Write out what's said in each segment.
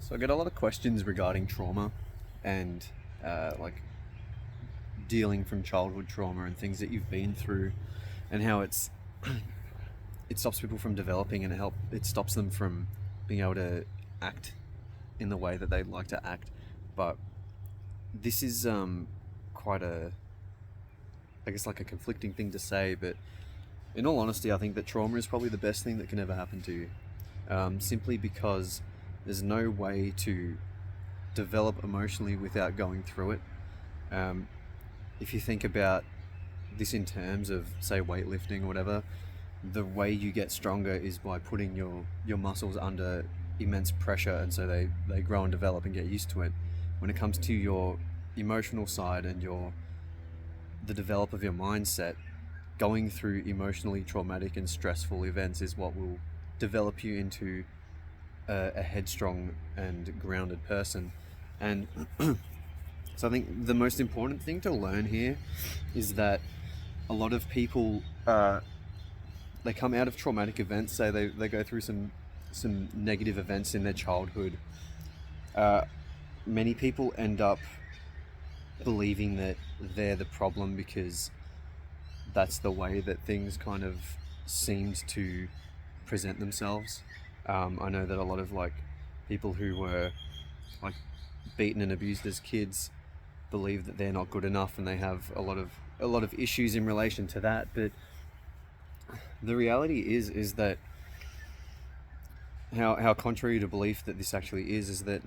So I get a lot of questions regarding trauma and like dealing from childhood trauma and things that you've been through, and how it stops people from developing, and it stops them from being able to act in the way that they'd like to act. But this is quite a, I guess, like a conflicting thing to say. But in all honesty, I think that trauma is probably the best thing that can ever happen to you, simply because there's no way to develop emotionally without going through it. Um, if you think about this in terms of, say, weightlifting or whatever, the way you get stronger is by putting your muscles under immense pressure, and so they grow and develop and get used to it. When it comes to your emotional side and the develop of your mindset, going through emotionally traumatic and stressful events is what will develop you into a headstrong and grounded person. And so I think the most important thing to learn here is that a lot of people they come out of traumatic events, say they go through some negative events in their childhood. Many people end up believing that they're the problem because that's the way that things kind of seemed to present themselves. I know that a lot of people who were like beaten and abused as kids believe that they're not good enough, and they have a lot of issues in relation to that. But the reality is that how contrary to belief that this actually is that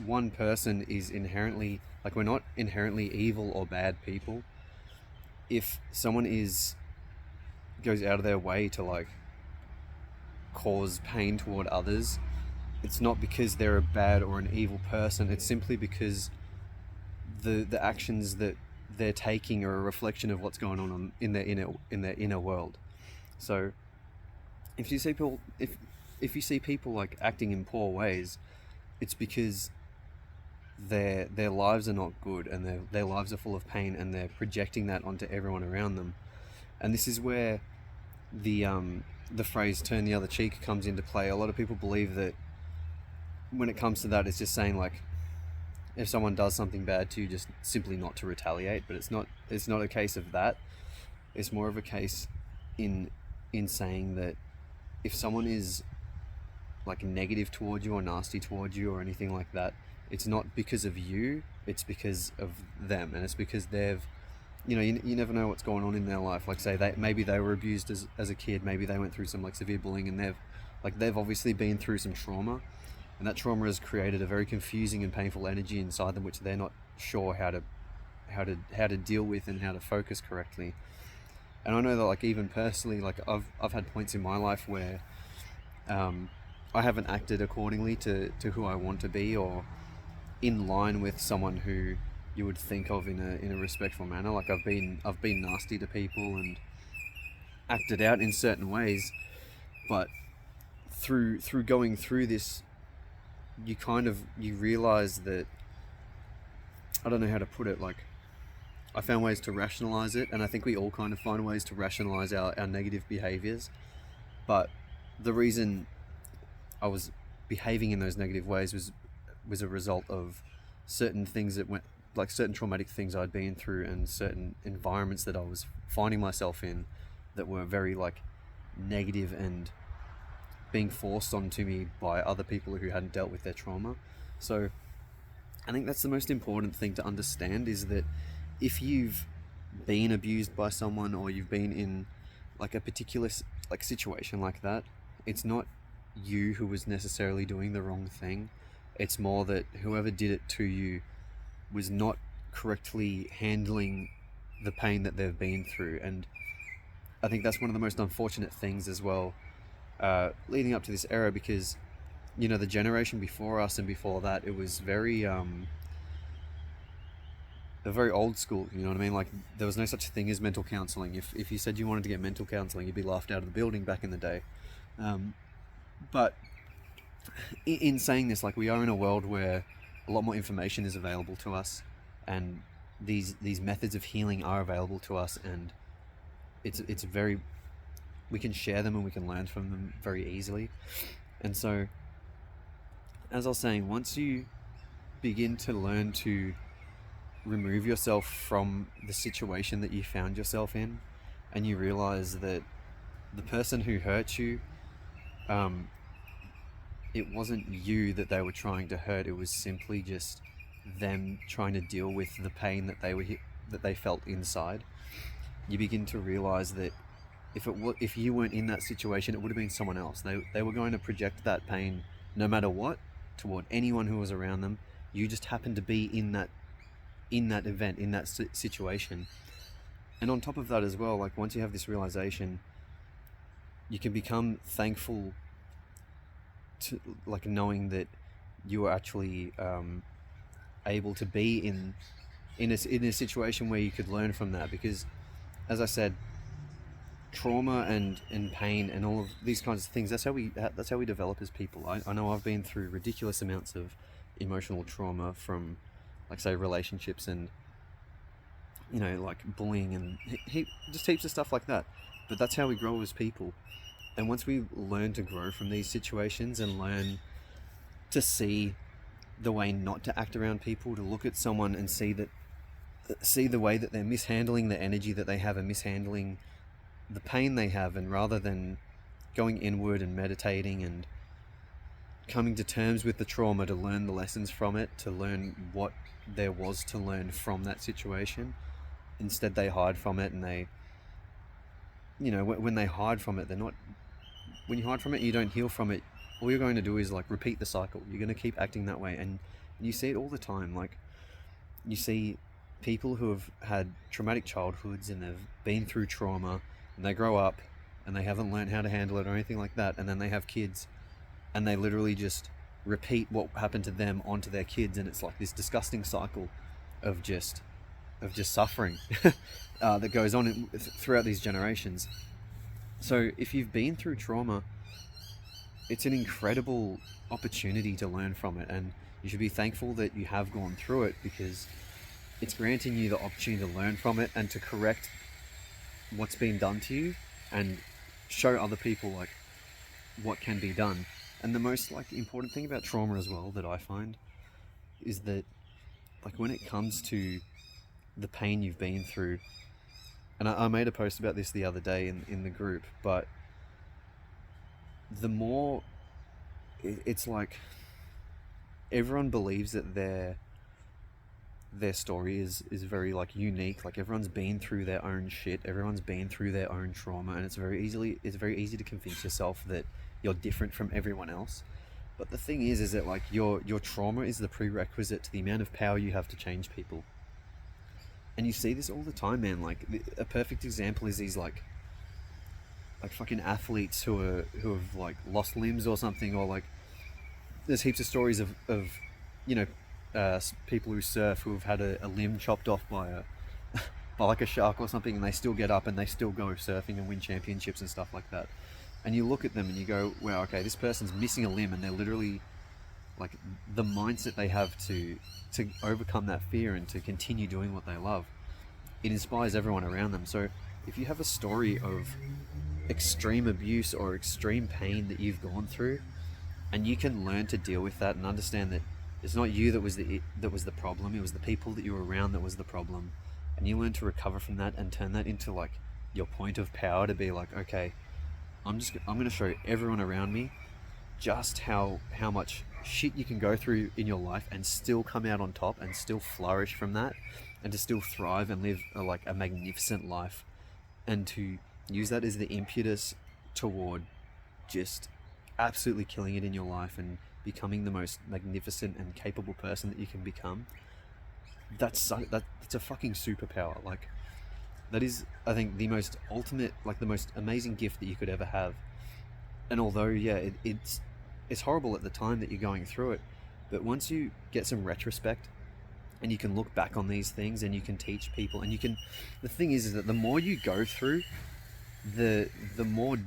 one person is inherently, like, we're not inherently evil or bad people. If someone goes out of their way to cause pain toward others, it's not because they're a bad or an evil person. It's simply because the actions that they're taking are a reflection of what's going on in their inner world. So if you see people like acting in poor ways, it's because their lives are not good, and their lives are full of pain, and they're projecting that onto everyone around them. And this is where the phrase "turn the other cheek" comes into play. A lot of people believe that when it comes to that, it's just saying, like, if someone does something bad to you, just simply not to retaliate. But it's not a case of that. It's more of a case in saying that if someone is like negative towards you or nasty towards you or anything like that, it's not because of you, it's because of them. And it's because you never know what's going on in their life. Like, say maybe they were abused as a kid, maybe they went through some severe bullying, and they've obviously been through some trauma, and that trauma has created a very confusing and painful energy inside them, which they're not sure how to deal with and how to focus correctly. And I know that, even personally, I've had points in my life where I haven't acted accordingly to who I want to be, or in line with someone who you would think of in a respectful manner. Like, I've been nasty to people and acted out in certain ways, but through going through this, you realize that, I don't know how to put it, I found ways to rationalize it, and I think we all kind of find ways to rationalize our negative behaviors. But the reason I was behaving in those negative ways was a result of certain things that went, certain traumatic things I'd been through, and certain environments that I was finding myself in that were very negative and being forced onto me by other people who hadn't dealt with their trauma. So I think that's the most important thing to understand, is that if you've been abused by someone, or you've been in a particular situation like that, it's not you who was necessarily doing the wrong thing. It's more that whoever did it to you was not correctly handling the pain that they've been through. And I think that's one of the most unfortunate things as well, leading up to this era, because the generation before us and before that, it was very very old school. You know what I mean? There was no such thing as mental counseling. If you said you wanted to get mental counseling, you'd be laughed out of the building back in the day. But in saying this, we are in a world where a lot more information is available to us, and these methods of healing are available to us, and it's very, we can share them and we can learn from them very easily. And so as I was saying, once you begin to learn to remove yourself from the situation that you found yourself in, and you realize that the person who hurt you, um, it wasn't you that they were trying to hurt. It was simply just them trying to deal with the pain that that they felt inside. You begin to realize that if you weren't in that situation, it would have been someone else. They were going to project that pain no matter what toward anyone who was around them. You just happened to be in that event, in that situation. And on top of that as well, like once you have this realization, you can become thankful to, like, knowing that you are actually able to be in a situation where you could learn from that. Because, as I said, trauma and pain and all of these kinds of things, that's how we develop as people. I know I've been through ridiculous amounts of emotional trauma from, like, say, relationships and, you know, like bullying and just heaps of stuff like that. But that's how we grow as people. And once we learn to grow from these situations and learn to see the way not to act around people, to look at someone and see the way that they're mishandling the energy that they have and mishandling the pain they have, and rather than going inward and meditating and coming to terms with the trauma to learn the lessons from it, to learn what there was to learn from that situation, instead they hide from it. And they, you know, when they hide from it, they're not, when you hide from it, you don't heal from it. All you're going to do is like repeat the cycle. You're going to keep acting that way. And you see it all the time. Like, you see people who have had traumatic childhoods and they've been through trauma, and they grow up and they haven't learned how to handle it or anything like that, and then they have kids and they literally just repeat what happened to them onto their kids, and it's like this disgusting cycle of just suffering that goes on throughout these generations. So if you've been through trauma, it's an incredible opportunity to learn from it, and you should be thankful that you have gone through it, because it's granting you the opportunity to learn from it and to correct what's been done to you and show other people like what can be done. And the most like important thing about trauma as well that I find is that, like, when it comes to the pain you've been through, and I made a post about this the other day in the group, but the more it's like everyone believes that their story is very like unique. Like, everyone's been through their own shit, everyone's been through their own trauma, and it's very easy to convince yourself that you're different from everyone else. But the thing is that like your trauma is the prerequisite to the amount of power you have to change people. And you see this all the time, man. Like, a perfect example is these like fucking athletes who have like lost limbs or something, or like there's heaps of stories of you know, people who surf who have had a limb chopped off by by like a shark or something, and they still get up and they still go surfing and win championships and stuff like that. And you look at them and you go, wow, okay, this person's missing a limb, and they're literally like, the mindset they have to overcome that fear and to continue doing what they love, it inspires everyone around them. So if you have a story of extreme abuse or extreme pain that you've gone through, and you can learn to deal with that and understand that it's not you that was the problem, it was the people that you were around that was the problem, and you learn to recover from that and turn that into like your point of power, to be like, okay, I'm going to show everyone around me just how much shit you can go through in your life and still come out on top and still flourish from that, and to still thrive and live a magnificent life, and to use that as the impetus toward just absolutely killing it in your life and becoming the most magnificent and capable person that you can become. That's a fucking superpower. Like, that is, I think, the most ultimate, like the most amazing gift that you could ever have. And although, yeah, it's horrible at the time that you're going through it, but once you get some retrospect and you can look back on these things and you can teach people, and you can, the thing is that the more you go through, the more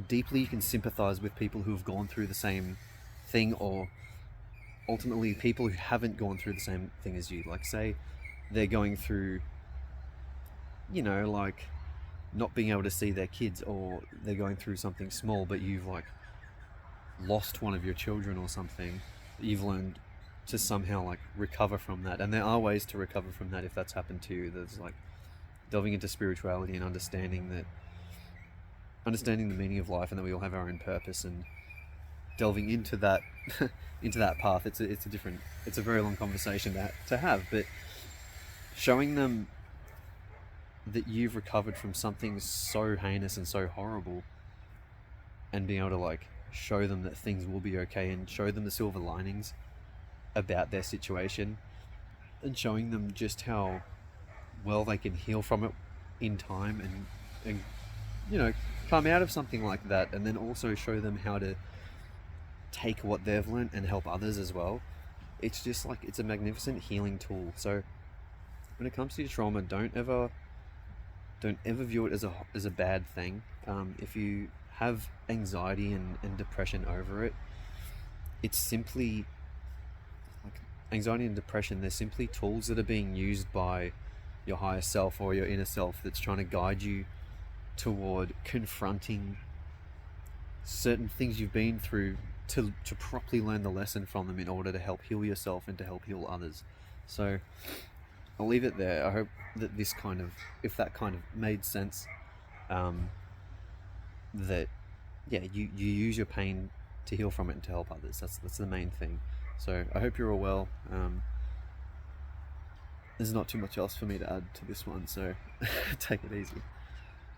deeply you can sympathize with people who have gone through the same thing, or ultimately people who haven't gone through the same thing as you. Like, say they're going through, you know, like not being able to see their kids, or they're going through something small, but you've like lost one of your children or something, you've learned to somehow like recover from that. And there are ways to recover from that if that's happened to you. There's like delving into spirituality and understanding the meaning of life, and that we all have our own purpose, and delving into that into that path. It's a very long conversation to have, but showing them that you've recovered from something so heinous and so horrible, and being able to like show them that things will be okay, and show them the silver linings about their situation, and showing them just how well they can heal from it in time, and you know, come out of something like that, and then also show them how to take what they've learned and help others as well. It's just like, it's a magnificent healing tool. So when it comes to your trauma, don't ever view it as a bad thing. If you have anxiety and depression over it, it's simply like anxiety and depression. They're simply tools that are being used by your higher self or your inner self that's trying to guide you toward confronting certain things you've been through, to properly learn the lesson from them in order to help heal yourself and to help heal others. So I'll leave it there. I hope that if that kind of made sense, that yeah, you use your pain to heal from it and to help others. That's the main thing. So I hope you're all well. There's not too much else for me to add to this one, so take it easy.